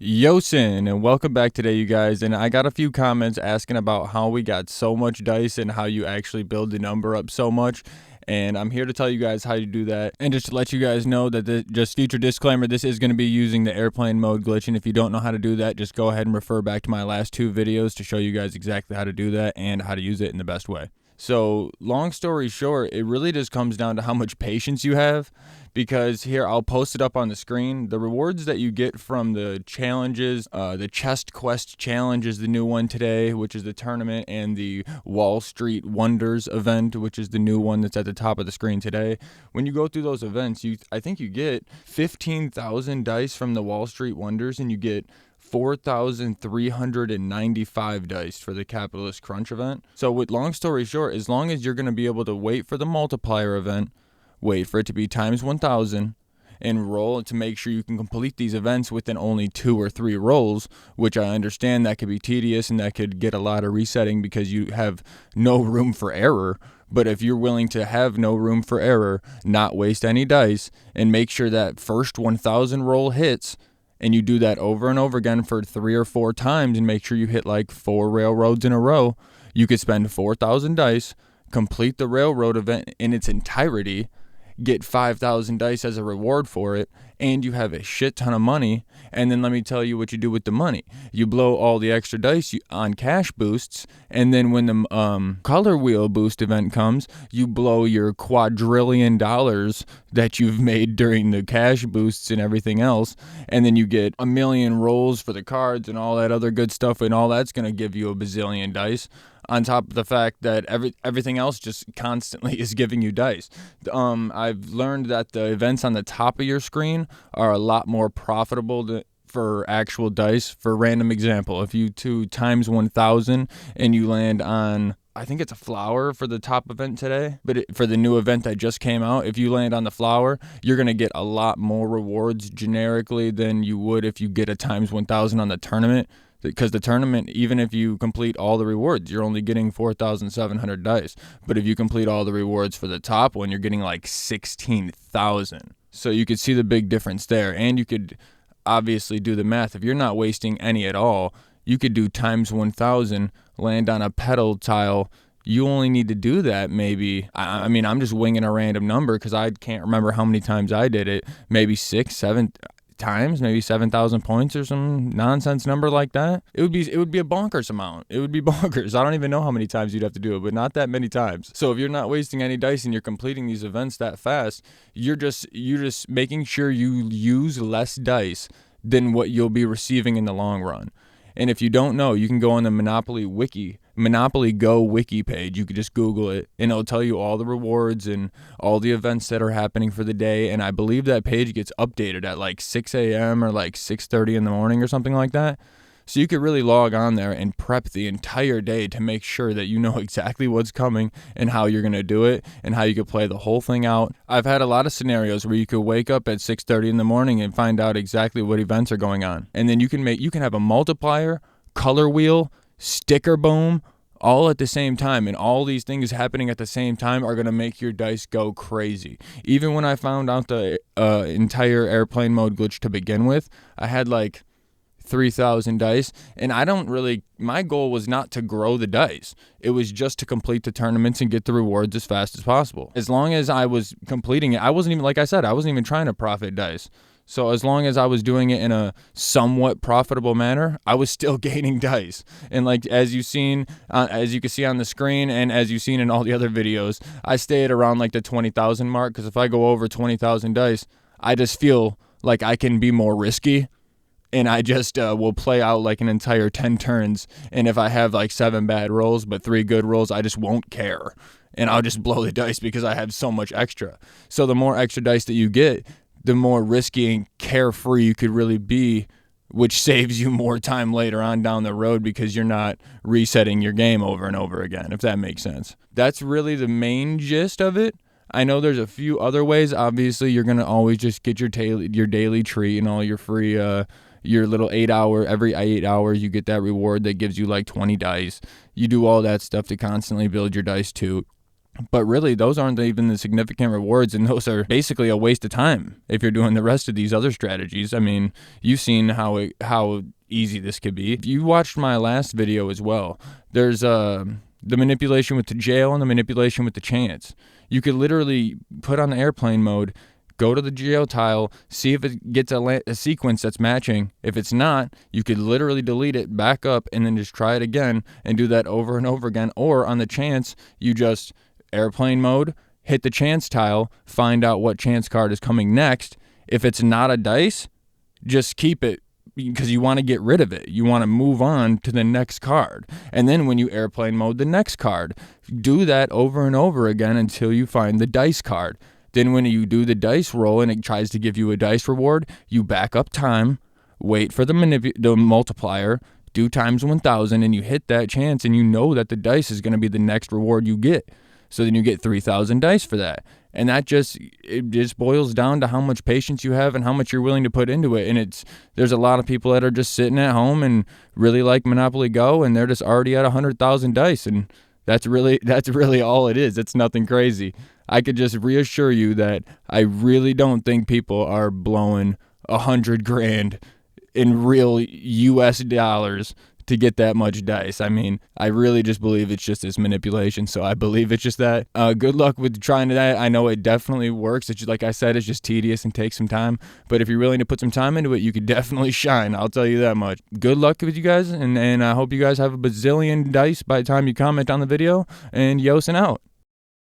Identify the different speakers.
Speaker 1: Yosin, and welcome back today, you guys. And I got a few comments asking about how we got so much dice and how you actually build the number up so much. And I'm here to tell you guys how you do that. And just to let you guys know that just future disclaimer, this is going to be using the airplane mode glitch. And if you don't know how to do that, just go ahead and refer back to my last two videos to show you guys exactly how to do that and how to use it in the best way. So long story short, it really just comes down to how much patience you have, because here, I'll post it up on the screen. The rewards that you get from the challenges, the Chest Quest Challenge is the new one today, which is the tournament, and the Wall Street Wonders event, which is the new one that's at the top of the screen today. When you go through those events, I think you get 15,000 dice from the Wall Street Wonders, and you get 4,395 dice for the Capitalist Crunch event. So with long story short, as long as you're going to be able to wait for the multiplier event, wait for it to be times 1,000, and roll to make sure you can complete these events within only 2 or 3 rolls, which I understand that could be tedious and that could get a lot of resetting because you have no room for error. But if you're willing to have no room for error, not waste any dice, and make sure that first 1,000 roll hits, and you do that over and over again for 3 or 4 times and make sure you hit like 4 railroads in a row, you could spend 4,000 dice, complete the railroad event in its entirety, get 5,000 dice as a reward for it, and you have a shit ton of money. And then let me tell you what you do with the money. You blow all the extra dice on cash boosts, and then when the color wheel boost event comes, you blow your quadrillion dollars that you've made during the cash boosts and everything else, and then you get a million rolls for the cards and all that other good stuff, and all that's going to give you a bazillion dice, on top of the fact that everything else just constantly is giving you dice. I've learned that the events on the top of your screen are a lot more profitable for actual dice. For random example, if you do times 1,000 and you land on, I think it's a flower for the top event today, but for the new event that just came out, if you land on the flower, you're going to get a lot more rewards generically than you would if you get a times 1,000 on the tournament. Because the tournament, even if you complete all the rewards, you're only getting 4,700 dice. But if you complete all the rewards for the top one, you're getting like 16,000. So you could see the big difference there. And you could obviously do the math. If you're not wasting any at all, you could do times 1,000, land on a petal tile. You only need to do that maybe, I mean, I'm just winging a random number because I can't remember how many times I did it. Maybe 6, 7 times, maybe 7,000 points or some nonsense number like that. It would be a bonkers amount. It would be bonkers. I don't even know how many times you'd have to do it, but not that many times. So if you're not wasting any dice and you're completing these events that fast, you're just making sure you use less dice than what you'll be receiving in the long run. And if you don't know, you can go on the Monopoly Go wiki page. You could just Google it, and it'll tell you all the rewards and all the events that are happening for the day. And I believe that page gets updated at like 6 a.m. or like 6:30 in the morning or something like that. So you could really log on there and prep the entire day to make sure that you know exactly what's coming and how you're going to do it and how you could play the whole thing out. I've had a lot of scenarios where you could wake up at 6:30 in the morning and find out exactly what events are going on. And then you can have a multiplier, color wheel, sticker boom, all at the same time, and all these things happening at the same time are going to make your dice go crazy. Even when I found out the entire airplane mode glitch to begin with, I had like 3,000 dice, and my goal was not to grow the dice. It was just to complete the tournaments and get the rewards as fast as possible. As long as I was completing it, I wasn't even trying to profit dice. So as long as I was doing it in a somewhat profitable manner, I was still gaining dice. And like as you can see on the screen, and as you've seen in all the other videos, I stay at around like the 20,000 mark, because if I go over 20,000 dice, I just feel like I can be more risky. And I just will play out like an entire 10 turns. And if I have like 7 bad rolls but 3 good rolls, I just won't care. And I'll just blow the dice because I have so much extra. So the more extra dice that you get, the more risky and carefree you could really be, which saves you more time later on down the road because you're not resetting your game over and over again, if that makes sense. That's really the main gist of it. I know there's a few other ways. Obviously, you're going to always just get your daily treat and all your free your little every 8 hours you get that reward that gives you like 20 dice. You do all that stuff to constantly build your dice too. But really, those aren't even the significant rewards, and those are basically a waste of time if you're doing the rest of these other strategies. I mean, you've seen how easy this could be. If you watched my last video as well, there's the manipulation with the jail and the manipulation with the chance. You could literally put on the airplane mode, go to the jail tile, see if it gets a sequence that's matching. If it's not, you could literally delete it, back up, and then just try it again and do that over and over again. Or on the chance, you just airplane mode, hit the chance tile, find out what chance card is coming next. If it's not a dice, just keep it because you want to get rid of it. You want to move on to the next card. And then when you airplane mode the next card, do that over and over again until you find the dice card. Then when you do the dice roll and it tries to give you a dice reward, you back up time, wait for the multiplier, do times 1,000, and you hit that chance, and you know that the dice is going to be the next reward you get. So then you get 3,000 dice for that. And it just boils down to how much patience you have and how much you're willing to put into it. And there's a lot of people that are just sitting at home and really like Monopoly Go, and they're just already at 100,000 dice. And that's really all it is. It's nothing crazy. I could just reassure you that I really don't think people are blowing 100 grand in real US dollars to get that much dice. I mean, I really just believe it's just this manipulation. So I believe it's just that. Good luck with trying that. I know it definitely works. It's just, like I said, it's just tedious and takes some time. But if you're willing to put some time into it, you could definitely shine. I'll tell you that much. Good luck with you guys. And I hope you guys have a bazillion dice by the time you comment on the video. And yosin out.